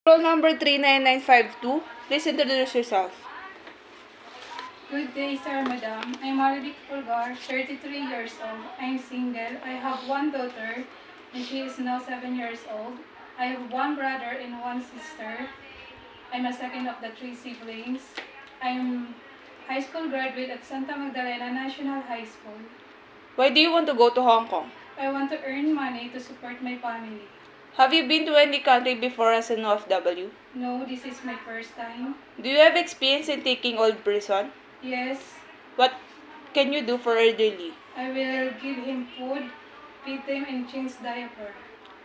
Roll number 39952. Please introduce yourself. Good day, sir, madam. I'm Marivic Pulgar, 33 years old. I'm single. I have one daughter, and she is now 7 years old. I have one brother and one sister. I'm a second of the three siblings. I'm high school graduate at Santa Magdalena National High School. Why do you want to go to Hong Kong? I want to earn money to support my family. Have you been to any country before as an OFW? No, this is my first time. Do you have experience in taking old person? Yes, What can you do for elderly? I will give him food, feed him, and change diaper.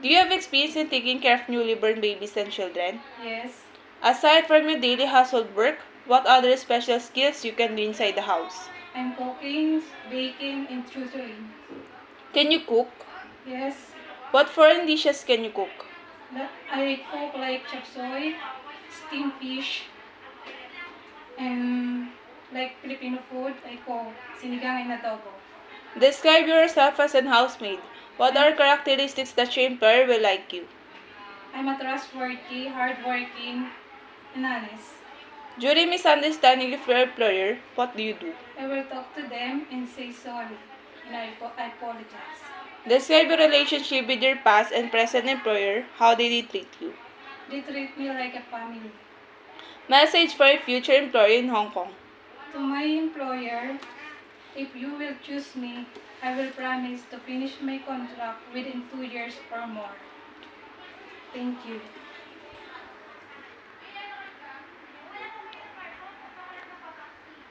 Do you have experience in taking care of newly born babies and children? Yes, Aside from your daily household work, what other special skills you can do inside the house? I'm cooking, baking, and tutoring. Can you cook? Yes, What foreign dishes can you cook? I cook like chop suey, steamed fish, and like Filipino food, I cook sinigang and adobo. Describe yourself as an housemaid. What are characteristics that your employer will like you? I'm a trustworthy, hardworking, and honest. During misunderstanding with your employer, what do you do? I will talk to them and say sorry, and I apologize. Describe your relationship with your past and present employer. How did they treat you? They treat me like a family. Message for a future employer in Hong Kong. To my employer, if you will choose me, I will promise to finish my contract within 2 years or more. Thank you.